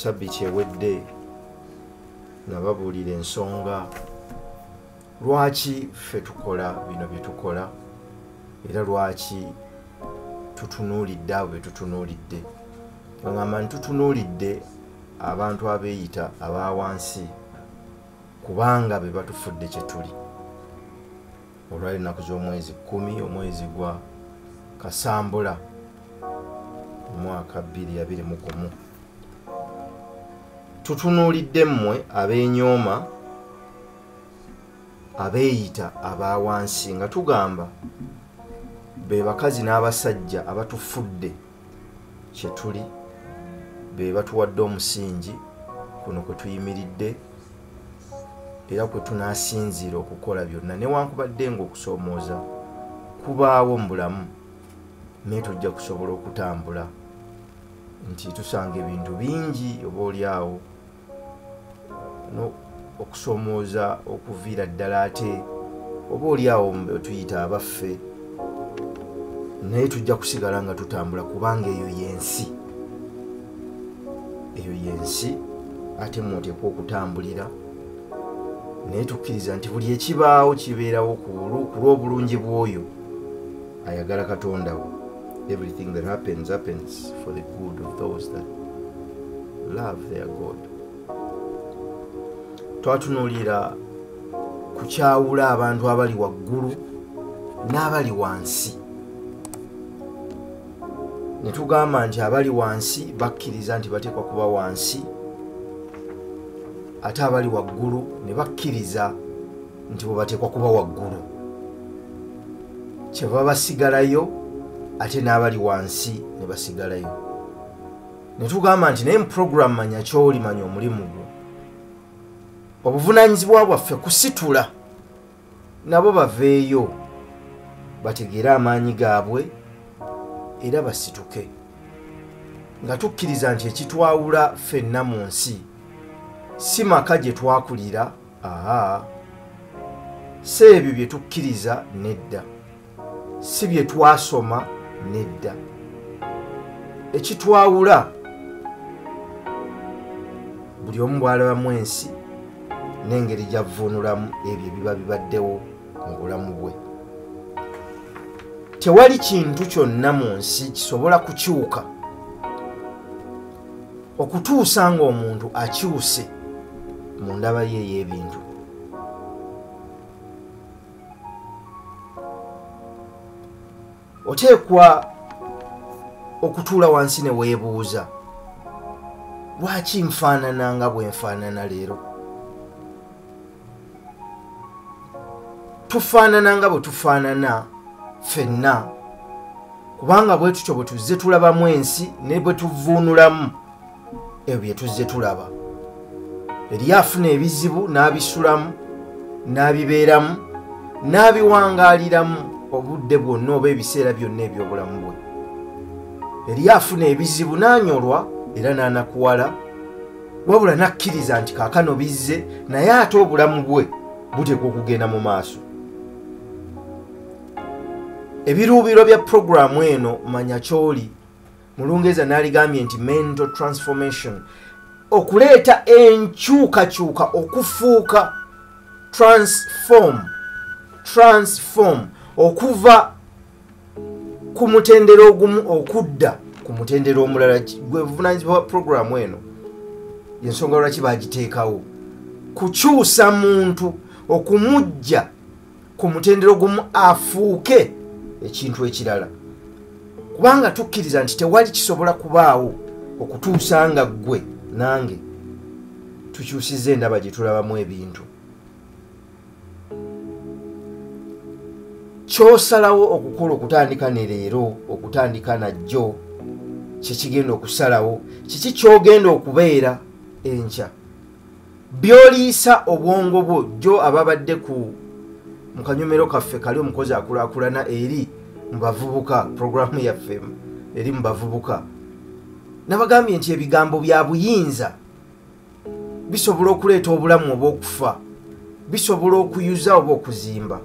Sabbiiti ewedde nababuulira ensonga lwaki ffe tukola bino bye tukola era lwaki tutunuulidde abo bye tutunuulidde. Ngamba ntutunuulidde abantu abeeyita abawansi kubanga be batufudde kye tuli. Olwali ennaku z'omwezi 10 omwezi gwa Kasambula omwaka 2021. Tutunuulidde mmwe abeenyooma abeeyita abawansi nga tugamba be bakazi n'abasajja abatufudde kye tuli, be batuwadde omusingi kuno kwe tuyimiridde era kwe tunaasinziira okukola byonna. Newankubadde ng'okusoomooza kubaawo mu bulamu naye tujja kusobola okutambula nti tusanga ebintu bingi oba oliawo okusoomooza okuviira ddala ate oba oliawo tuyita abaffe, naye tujja kusigala nga tutambula kubanga eyo yensi. Eyo yensi ate mwoteekwa okutambulira, naye tukkiriza nti buli ekibaawo kibeerawo ku lw'obulungi bw'oyo ayagala Katonda we. Everything that happens for the good of those that love their God. Twatunuulira kukyawula abantu abali waggulu n'abali wansi. Ne tugamba nti abali wansi bakkiriza nti bateekwa kuba wansi, ate abali waggulu ne bakkiriza nti bo bateekwa kuba waggulu. Kyeva basigalayo ate n'abali wansi ne basigalayo. Ne tugamba nti naye mu program manya ky'oli, manya omulimu gwo. Obuvunaanyizibwa bwaffe kusitula nabo baveeyo bategeere amaanyi gaabwe era basituke, nga tukkiriza nti ekitwawula ffenna mu nsi si maka gye twakulira, si ebyo bye tukkiriza, nedda, si bye twasoma, nedda. Ekitwawula buli omu bw'alabamu ensi n'engeri gy'avvuunulamu ebyo ebiba bibaddewo mu bulamu bwe. Tewali kintu kyonna mu nsi kisobola kukyuka okutuusa ng'omuntu akyuse mu ndaba ye ey'ebintu. Oteekwa okutuula wansi ne weebuuza, lwaki nfaanana nga bwe nfaanana leero? Tufaanana nga bwe tufaanana ffenna kubanga bwe tutyo bwe tuzze tulabamu ensi ne bwe tuvuunulamu ebyo bye tuzze tulaba. Eri afuna ebizibu n'abisulamu n'abibeeramu n'abiwangaaliramu obudde bwonna oba ebiseera byonna eby'obulamu bwe. Eri afuna ebizibu n'anyolwa era n'anakuwala, wabula n'akkiriza nti kaakano bizze, naye ate obulamu bwe buteekwa okugenda mu maaso. Ebiruubiro bya programu eno manya ky'oli mu Lungereza n'aligambye nti mental transformation, okuleeta enkyukakyuka, okufuuka, transform, okuva ku mutendera ogumu okudda ku mutendera omulala. Gwe buvunaanyizibwa bwa programu eno, y'ensonga lwaki bagiteekawo, kukyusa muntu, okumujja ku mutendera ogumu afuuke ekintu ekirala, kubanga tukkiriza nti tewali kisobola kubaawo okutuusa nga ggwe nange tukyusizza endaba gye tulabamu ebintu. Ky'osalawo okukola okutandika ne leero, okutandika najjo, kyekigenda okusalawo, kiki ky'ogenda okubeera enkya. By'oliisa obwongo bwo, jjo ababadde mu kanyomero kaffe kali omukozi akulaakulana eri mu bavubuka, programu yaffe eri mu bavubuka, nabagambye nti ebigambo bya buyinza bisobola okuleeta obulamu oba okufa, bisobola okuyuza oba okuzimba,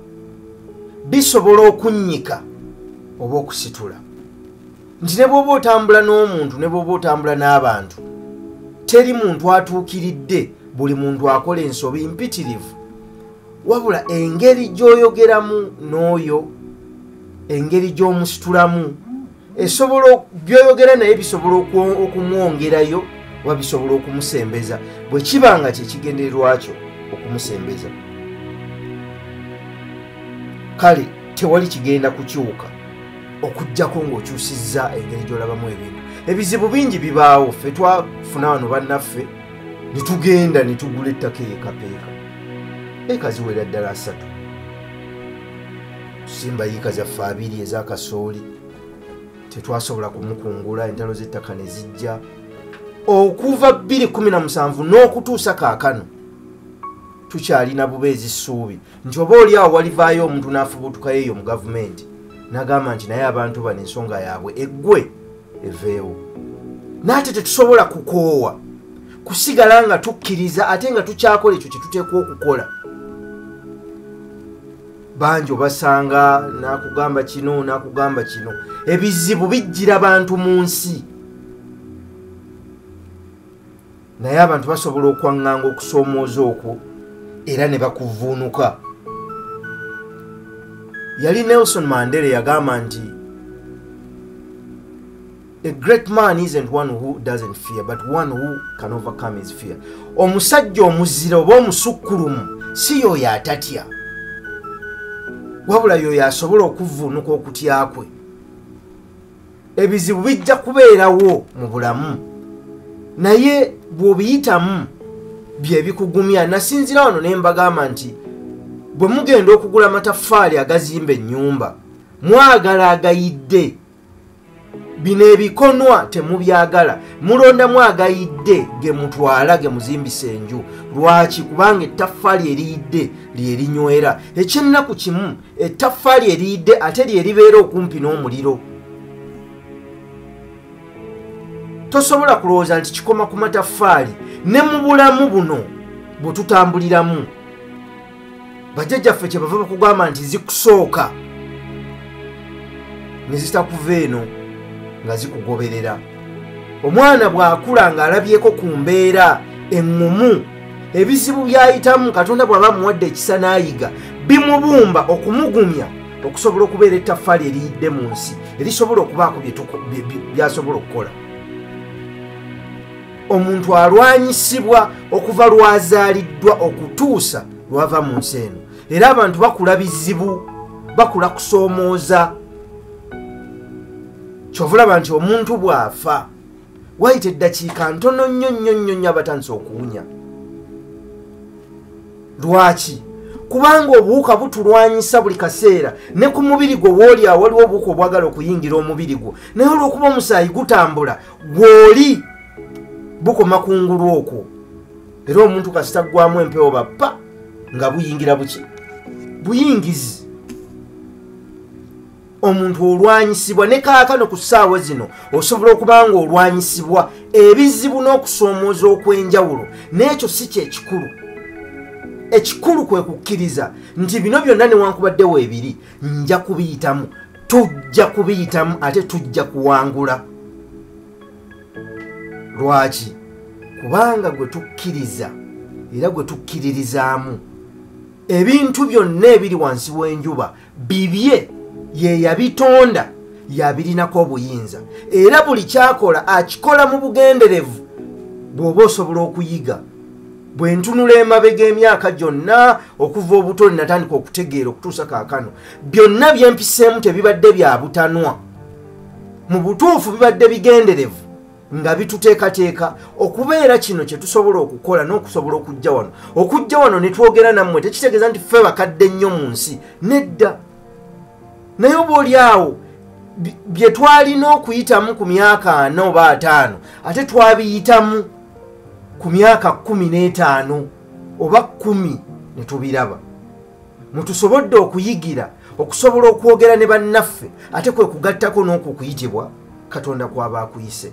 bisobola okunnyika oba okusitula. Nti ne bw'oba otambula n'omuntu, ne bw'oba otambula n'abantu, teri muntu atuukiridde, buli muntu akola ensobi mpitirivu, wabula engeri gy'oyogeramu n'oyo, engeri gy'omusitulamu esobola by'oyogera naye bisobola okumwongerayo oba bisobola okumusembeza bwe kiba nga kyekigendererwa kyo okumusembeza. Kale tewali kigenda kukyuka okujjako ng'okyusizza engeri gy'olabamu ebintu. Ebizibu bingi bibaawo. Ffe twafuna wano bannaffe ne tugenda ne tugula ettaka eekapeeka, eka ziwera ddala 3, tusimba yiika zaffe 2 ez'akasooli, tetwasobola kumukungula, entalo z'ettaka ne zijja. Okuva 2017 n'okutuusa kaakano tukyalina bubeezi ssuubi nti oba oli awo walivaayo omuntu n'afubutukayo eyo mu gavumenti n'agamba nti naye abantu bano ensonga yaabwe eggwe eveewo. N'ate tetusobola kukoowa kusigala nga tukkiriza ate nga tukyakola ekyo kye tuteekwa okukola. Bangi obasanga n'akugamba kino n'akugamba kino. Ebizibu bijjira bantu mu nsi, naye abantu basobola okwaŋŋanga okusoomooza okwo era ne bakuvuunuka. Yali Nelson Mandela yagamba nti a great man isn't one who doesn't fear but one who can overcome his fear. Omusajja omuzira oba omusukkulumu si y'oyo atatya, wabula y'oyo asobola okuvuunuka okutya kwe. Ebizibu bijja kubeerawo mu bulamu, naye bw'obiyitamu bye bikugumya. Nasinzira wano ne mbagamba nti bwe mugenda okugula amataffaali agazimba ennyumba, mwagala agayidde, bino ebikonwa temubyagala, mulondamu agayidde ge mutwala ge muzimbisa enju. Lwaki? Kubanga ettaffaali eriyidde lye linywera. Ekyennaku kimu ettaffaali eriyidde ate lye libeera okumpi n'omuliro. Tosobola kulowooza nti kikoma ku mataffaali. Ne mu bulamu buno bwe tutambuliramu, bajjajjaffe kye bava bakugamba nti zikusooka ne zitakuva eno nga zikugoberera. Omwana bw'akula ng'alabyeko ku mbeera eŋŋumu, ebizibu by'ayitamu Katonda bw'aba muwadde ekisa n'ayiga, bimubumba okumugumya okusobola okubeera ettaffaali eriyidde mu nsi erisobola okubaako by'asobola okukola. Omuntu alwanyisibwa okuva lwazaaliddwa okutuusa lwava mu nsi eno, era abantu bakula bizibu, bakula kusoomooza. Kyovulaba nti omuntu bw'afa wayita eddakiika ntono nnyo abatandise okuwunya. Lwaki? Kubanga obuwuka butulwanyisa buli kaseera, ne ku mubiri gwo w'oli awo waliwo obuwuka obwagala okuyingira omubiri gwo, naye olw'okuba omusaayi gutambula gw'oli bukoma kungulu okwo, era omuntu kasita ggwamu empewo bappa nga buyingira buyingizi. Omuntu olwanyisibwa ne kaakano ku ssaawa zino osobola okuba nga olwanyisibwa ebizibu n'okusoomooza okw'enjawulo, n'ekyo si kyekikulu. Ekikulu kwe kukkiriza nti bino byonna newankubadde weebiri nja kubiyitamu, tujja kubiyitamu ate tujja kuwangula. Lwaki? Kubanga gwe tukkiriza era gwe tukkiririzaamu, ebintu byonna ebiri wansi w'enjuba bibye, ye yabitonda, yabirinako obuyinza, era buli kyakola akikola mu bugenderevu. Bw'oba osobola okuyiga. Bwe ntunula emabega emyaka gyonna okuva obuto natandika okutegeera okutuusa kaakano, byonna byempiseemu tebibadde bya butanwa. Mu butuufu bibadde bigenderevu nga bituteekateeka okubeera kino kye tusobola okukola n'okusobola okujja wano. Okujja wano ne twogera nammwe tekitegeeza nti ffe bakadde nnyo mu nsi, nedda. Naye oba oli awo bye twalina okuyitamu ku myaka 4 oba 5 ate twabiyitamu ku myaka 15 oba 10 ne tubiraba. Mutusobodde okuyigira okusobola okwogera ne bannaffe ate kwe kugattako n'okukuyitibwa Katonda kwaba akuyise.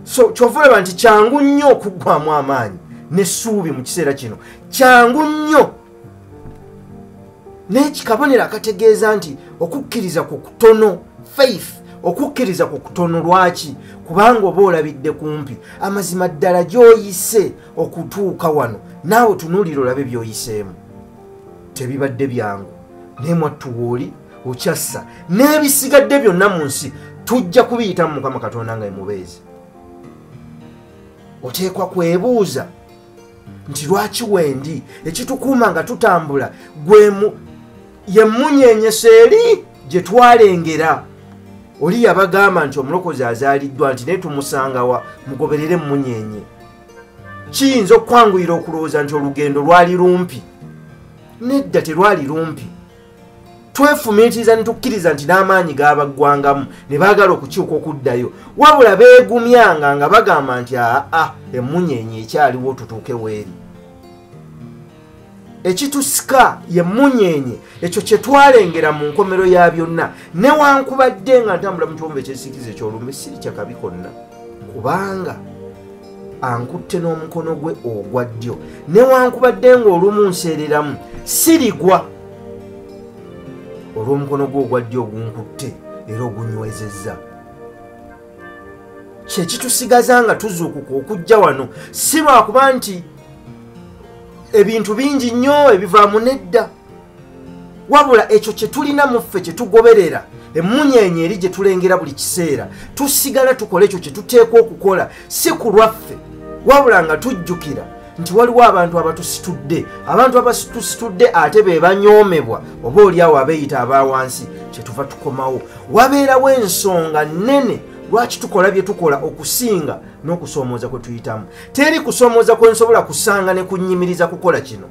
So kyovulaba nti kyangu nnyo okuggwamu amaanyi n'essuubi mu kiseera kino, kyangu nnyo. N'ekikabonero akategeeza nti okukkiriza ku kutono, faith, okukkiriza ku kutono lwaki kubanga oba olabidde kumpi amazima ddala gy'oyise okutuuka wano naawe tunuulira olabe by'oyiseemu tebibadde byangu naye mwattuwooli okyassa n'ebisigadde byonna mu nsi tujja kubiyita mu Mukama Katonda nga emubeezi oteekwa kwebuuza nti lwaki wendi ekitukuuma nga tutambula ye munyenyesa eri gye twalengera oli yabagamba nti omulokozi azaaliddwa nti naye tumusangawa mugoberere munyenye kiyinza okwanguyira okulowooza nti olugendo lwali lumpi nedda terwali lumpi twefumiitiriza ne tukkiriza nti n'amaanyi gabaggwangamu ne baagala okukyuka okuddayo wabula beegumyanga nga bagamba nti emunyenye ekyaliwo tutuuke weeri ekitusika ye munyenye ekyo kye twalengera mu nkomero ya byonna newankubadde nga ntambula mu kiwumbe ekyesikiza ekyolumbe siri kyakabi konna kubanga ankutte n'omukono gwe ogwa ddyo newankubadde ng'olumu nseereramu sirigwa olw'omukono gwe ogwa ddyo ogunkutte era ogunywezezza kye kitusigaza nga tuzuukuka okujja wano si lwakuba nti ebintu bingi nnyo ebivaamu nedda wabula ekyo kye tulina mu ffe kye tugoberera emunyenye eri gye tulengera buli kiseera tusigala tukola ekyo kye tuteekwa okukola si ku lwaffe wabula nga tujjukira nti waliwo abantu abatusitudde abantu abatusitudde ate be banyoomebwa oba oliawo abeeyita abawansi kyetuva tukomawo wabeerawo ensonga nnene lwaki tukola bye tukola okusinga n'okusoomooza kwe tuyitamu teri kusoomooza kwe nsobola kusanga ne kunnyimiriza kukola kino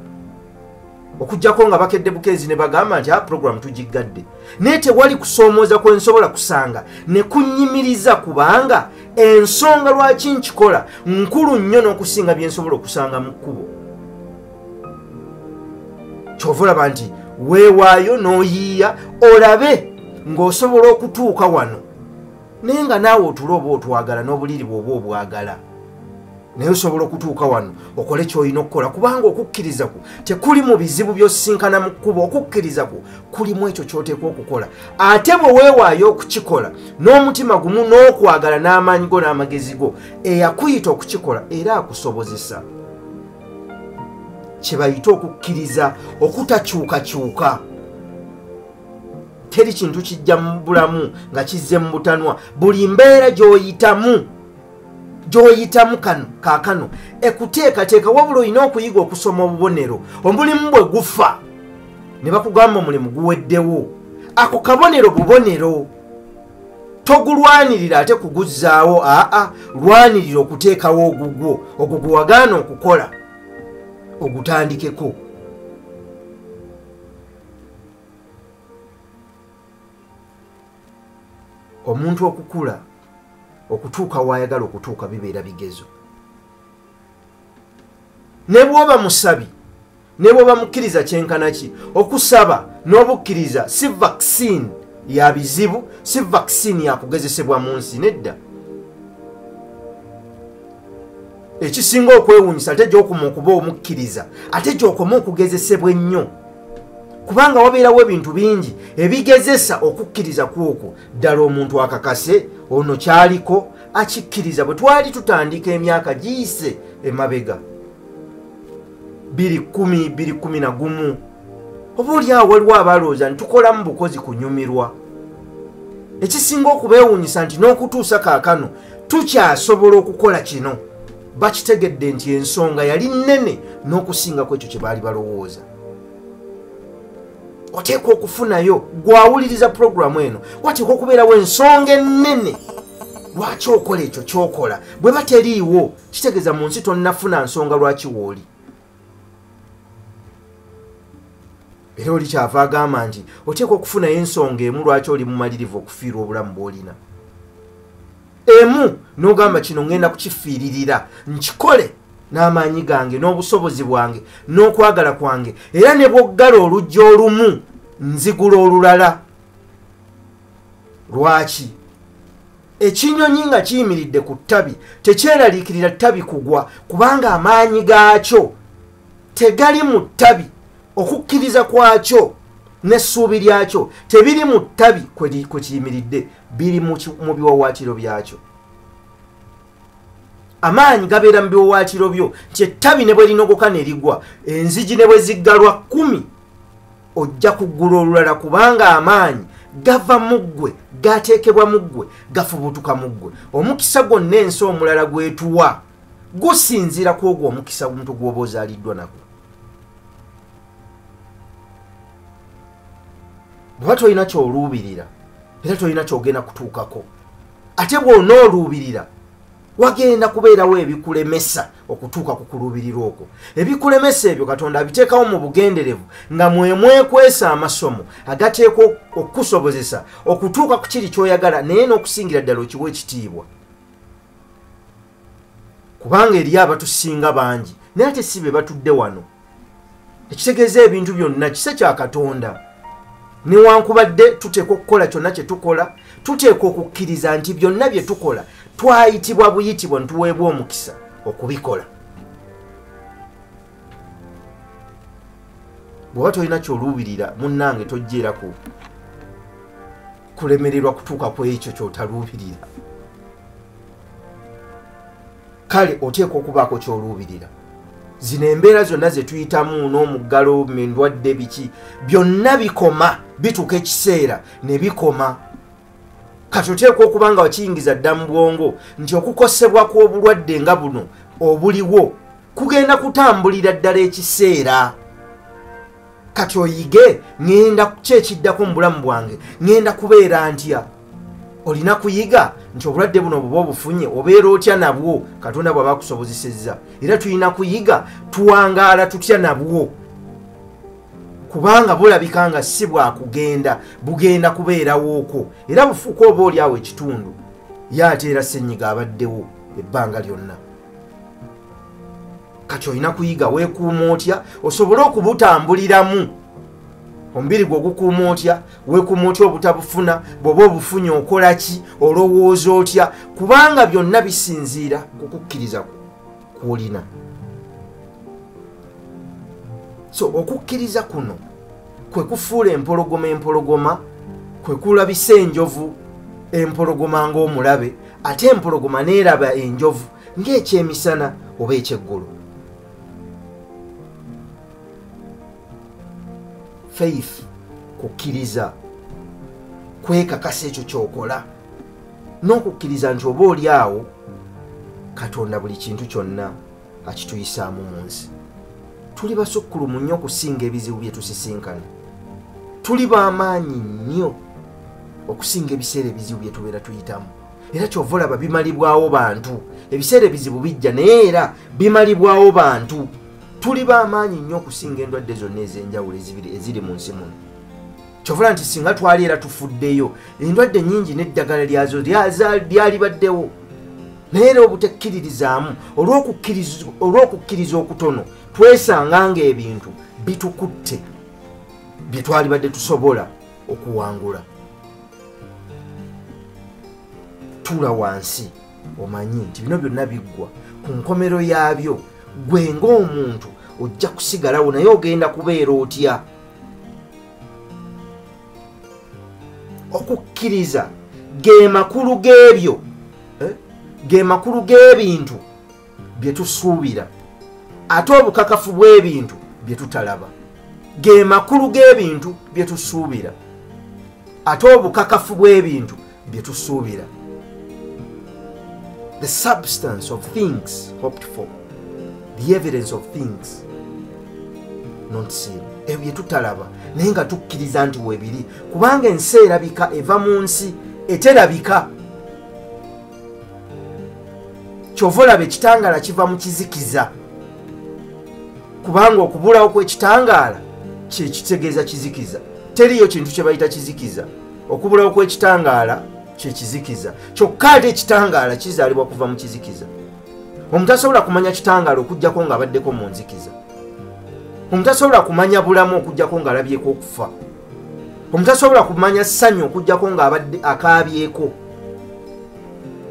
okujjako nga bakedde bukeezi ne bagamba nti puroguramu tugiggadde naye tewali kusoomooza kwe nsobola kusanga ne kunnyimiriza kubanga ensonga lwaki nkikola nkulu nnyo n'okusinga bye nsobola okusanga mu kkubo kyova olaba nti weewaayo n'oyiiya olabe ng'osobola okutuuka wano naye nga naawe otulo oba otwagala n'obuliri bw'oba obwagala naye osobola okutuuka wano okole ky'olina okukola kubanga okukkiriza ku tekuli mu bizibu by'osisinkana mu kkubo okukkiriza ku kulimu ekyo ky'oteekwa okukola ate bwe weewaayo okukikola n'omutima gumu n'okwagala n'amaanyi go n'amagezi go eyakuyita okukikola era akusobozesa kye bayita okukkiriza okutakyukakyuka teri kintu kijja mu bulamu nga kizze mu butanwa buli mbeera gy'oyitamu kaakano ekuteekateeka wabula olina okuyiga okusoma obubonero omulimu bwe gufa ne bakugamba omulimu guweddewo ako kabonero bubonero togulwanirira ate kuguzzaawo lwanirira okuteekawo ogugwo ogwo gwe wagaana okukola ogutandikeko omuntu okukula okutuuka waayagala okutuuka bibeera bigezo ne bw'oba musabi ne bw'oba mukkiriza kyenkana ki okusaba n'obukkiriza si vaccine ya bizibu si vaccine ya kugezesebwa mu nsi nedda ekisinga okwewuunyisa ate gy'okoma okuba omukkiriza ate gy'okoma okugezesebwa ennyo kubanga wabeerawo ebintu bingi ebigezesa okukkiriza kwokwo ddala omuntu akakase ono kyaliko akikkiriza bwe twali tutandika emyaka giyise emabega 2011 oba oliawo waliwo abalowooza nti tukolamu bukozi kunyumirwa ekisinga okubeewuunyisa nti n'okutuusa kaakano tukyasobola okukola kino bakitegedde nti ensonga yali nnene n'okusingako ekyo kye baali balowooza oteekwa okufunayo gwawuliriza puroguramu eno wateekwa okubeerawo ensonga ennene lwaki okola ekyo kyokola bwe bateriiwo kitegeeza mu nsi tonnafuna nsonga lwaki wooli era oli kyava agamba nti oteekwa okufunayo ensonga emu lwaki oli mumalirivu okufiirwa obulamu bw'olina emu n'ogamba kino ŋŋenda kukifiiririra nkikole n'amaanyi gange n'obusobozi bwange n'okwagala kwange era ne bwoggala olujja olumu nzigula olulala lwaki ekinyonyi nga kiyimiridde ku ttabi tekyeraliikirira ttabi kugwa kubanga amaanyi gaakyo tegali mu ttabi okukkiriza kwakyo n'essuubi lyakyo tebiri mu ttabi kwe kiyimiridde, biri mu biwawaatiro byakyo. Amaanyi gabeera mu biwawaatiro byo, nti ettabi ne bwe linogoka ne ligwa, enzigi ne bwe ziggalwa 10 ojja kuggula olulala, kubanga amaanyi gava mu ggwe, gateekebwa mu ggwe, gafubutuka mu ggwe. Omukisa gwonna ensi omulala gwetuwa gusinziira ku ogwo omukisa omuntu gw'oba ozaaliddwa nagwo. Bw'oba tolina ky'oluubirira era tolina ky'ogenda kutuukako, ate bw'onooluubirira wagenda kubeerawo ebikulemesa okutuuka ku kuluubirirwa okwo. Ebikulemesa ebyo Katonda abiteekawo mu bugenderevu nga mwekwesa amasomo agateekwa okukusobozesa okutuuka ku kiri ky'oyagala, naye n'okusingira ddala okiwa ekitiibwa. Kubanga eriyo abatusinga bangi naye ate si be batudde wano. Ekitegeeza ebintu byonna kise kya Katonda. Newankubadde tuteekwa okukola kyonna kye tukola, tuteekwa okukkiriza nti byonna bye tukola twayitibwa buyitibwa ntuweebwa omukisa okubikola. Bw'oba tolina ky'oluubirira munnange tojjeerako kulemererwa kutuuka ku ekyo ky'otaluubirira. Kale oteekwa okubaako ky'oluubirira. Zino embeera zonna ze tuyitamu n'omuggalo, endwadde, biki byonna bikoma, bituuka ekiseera ne bikoma. Kati oteekwa okuba nga wakiyingiza dda mu bwongo nti okukosebwa kw'obulwadde nga buno obuliwo kugenda kutambulira ddala ekiseera. Kati oyige ngenda kyekiddako mu bulamu bwange, ngenda kubeera ntya. Olina kuyiga nti obulwadde buno bw'oba obufunye obeera otya nabwo Katonda bw'aba akusobozesezza. Era tulina kuyiga tuwangaala tutya nabwo, kubanga bulabika nga si bwakugenda, bugenda kubeerawo okwo, era bufuuka oba oli awo ekitundu ye ate era ssenyiga abaddewo ebbanga lyonna. Kati olina kuyiga weekuuma otya osobole okubutambuliramu. Omubiri gwe gukuuma otya, weekuuma otya obutabufuna, bw'oba obufunye okola ki, olowooza otya, kubanga byonna bisinziira ku kukkiriza kw'olina. So okukkiriza kuno kwe kufuula empologoma, kwe kulabisa enjovu empologoma ng'omulabe, ate empologoma neeraba enjovu ng'ekyemisana oba ekyeggulo. Faith, kukkiriza, kwekakasa ekyo ky'okola, n'okukkiriza nti oba oli awo Katonda buli kintu kyonna akituyisaamu mu nsi. Tuli basukkulumu nnyo okusinga ebizibu bye tusisinkana. Tuli b'amaanyi nnyo okusinga ebiseera ebizibu bye tubeera tuyitamu. Era ky'ova olaba bimalibwawo bantu. Ebiseera ebizibu bijja naye era bimalibwawo bantu. Tuli b'amaanyi nnyo okusinga endwadde zonna ez'enjawulo eziri mu nsi muno. Ky'ova nti singa twali era tufuddeyo, endwadde nnyingi n'eddagala lyazo lyalibaddewo. Naye era obutekkiririzaamu olw'okukkiriza okutono twesanga ng'ebintu bitukutte bye twalibadde tusobola okuwangula. Tuula wansi omanyi nti bino byonna biggwa ku nkomero yaabyo. Gwe ng'omuntu ojja kusigalawo naye ogenda kubeera otya. Okukkiriza ge makulu g'ebyo, ge makulu g'ebintu bye tusuubira, ate obukakafu bw'ebintu bye tutalaba. Ge makulu g'ebintu bye tusuubira, ate obukakafu bw'ebintu bye tusuubira. The substance of things hoped for, the evidence of things not seen. Ebyo bye tutalaba naye nga tukkiriza nti weebiri, kubanga ensi erabika eva mu nsi eterabika. Ky'ova olaba ekitangaala kiva mu kizikiza, kubanga okubulawo kw'ekitangaala kye kitegeeza kizikiza. Teriyo kintu kye bayita kizikiza. Okubulawo kw'ekitangaala kye kizikiza, kyokka ate ekitangaala kizaalibwa kuva mu kizikiza. Omuntu asobola kumanya kitangaala okuggyako ng'abaddeko mu nzikiza. Omuntu asobola kumanya bulamu okuggyako ng'alabyeko okufa. Omuntu asobola kumanya ssanyu okuggyako ng'abadde akaabyeko.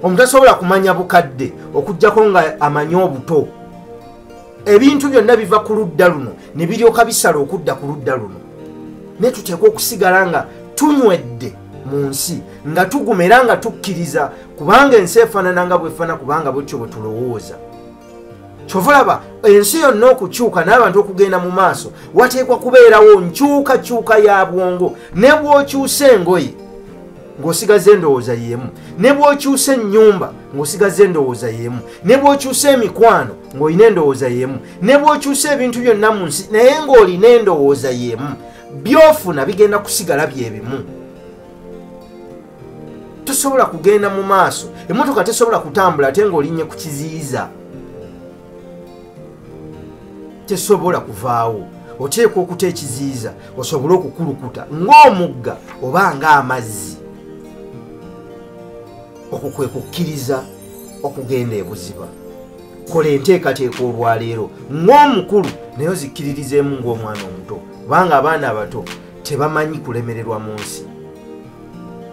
Omuntu asobola kumanya bukadde okuggyako nga amanye obuto. Ebintu byonna biva ku ludda luno ne biryoka bisala okudda ku ludda luno. ne tuteekwa okusigala nga tunywedde mu nsi nga tugumera nga tukkiriza kubanga ensi efaanana nga bwefaana kubanga bwetyo bwe tulowooza. Kyova olaba ensi yonna okukyuka n'abantu okugenda mu maaso wateekwa kubeerawo nkyukakyuka ya bwongo. Ne bw'okyusa engoye ng'osigaza endowooza y'emu, ne bw'okyusa ennyumba ng'osigaza endowooza y'emu, ne bw'okyusa emikwano ng'olina endowooza y'emu, ne bw'okyusa ebintu byonna mu nsi naye ng'olina endowooza y'emu, by'ofuna bigenda kusigala bye bimu. Tosobola kugenda mu maaso, emmotoka tesobola kutambula ate ng'olinnye ku kiziyiza. Tesobola kuvaawo, oteekwa okuta ekiziyiza osobole okukulukuta ng'omugga oba ng'amazzi. Okwo kwe kukkiriza okugenda ebuziba. Kola enteekateeka olwaleero ng'omukulu naye ozikkiririzeemu ng'omwana omuto kubanga abaana abato tebamanyi kulemererwa mu nsi.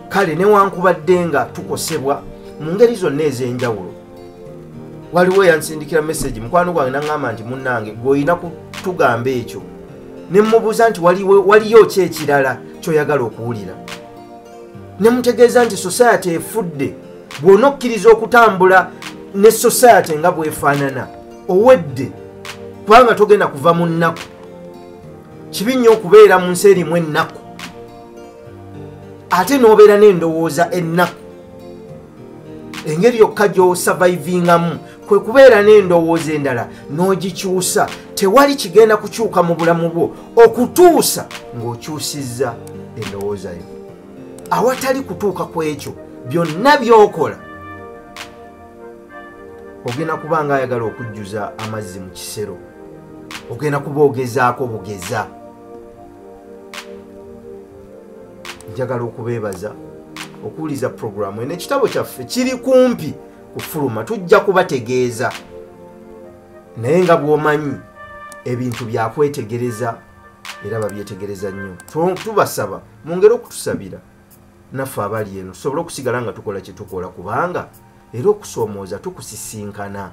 Kale newankubadde nga tukosebwa mu ngeri zonna ez'enjawulo. Waliwo yansindikira message mukwano gwange n'aŋŋamba nti munnange gw'olina kutugamba ekyo. Ne mmubuuza nti waliyo ki ekirala ky'oyagala okuwulira. Ne mutegeeza nti society efudde. Bw'ona okkiriza okutambula ne society nga bw'efaanana owedde kubanga togenda kuva mu nnaku. Kibi nnyo okubeera mu nsi erimu ennaku ate n'obeera n'endowooza ennaku. Engeri yokka gy'osavayivingamu kwe kubeera n'endowooza endala n'ogikyusa. Tewali kigenda kukyuka mu bulamu bwo okutuusa ng'okyusizza endowooza yo. Awatali kutuuka ku ekyo byonna by'okola ogenda kuba nga ayagala okujjuza amazzi mu kisero. Ogenda kuba ogezaako bugeza. Njagala okubeebaza okuwuliza puroguramu eno. Ekitabo kyaffe kiri kumpi kufuluma, tujja kubategeeza naye nga bw'omanyi ebintu byakwetegereza era babyetegereza nnyo. Tubasaba mwongere okutusabira naffe abali eno tusobole okusigala nga tukola kye tukola kubanga era okusoomooza tukusisinkana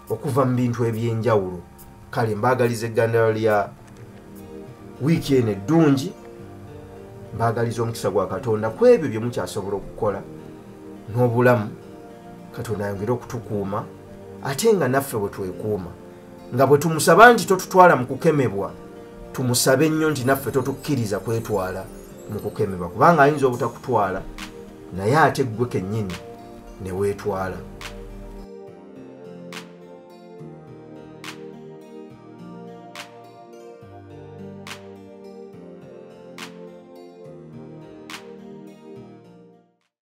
okuva mu bintu eby'enjawulo. Kale mbaagaliza eggandalo lya wiiki eno eddungi, mbaagaliza omukisa gwa Katonda ku ebyo bye mukyasobola okukola n'obulamu. Katonda ayongere okutukuuma ate nga naffe bwe twekuuma, nga bwe tumusaba nti totutwala mu kukemebwa tumusabe ennyo nti naffe totukkiriza kwetwala mu kukemebwa kubanga ayinza obutakutwala naye ate ggwe kennyini ne weetwala.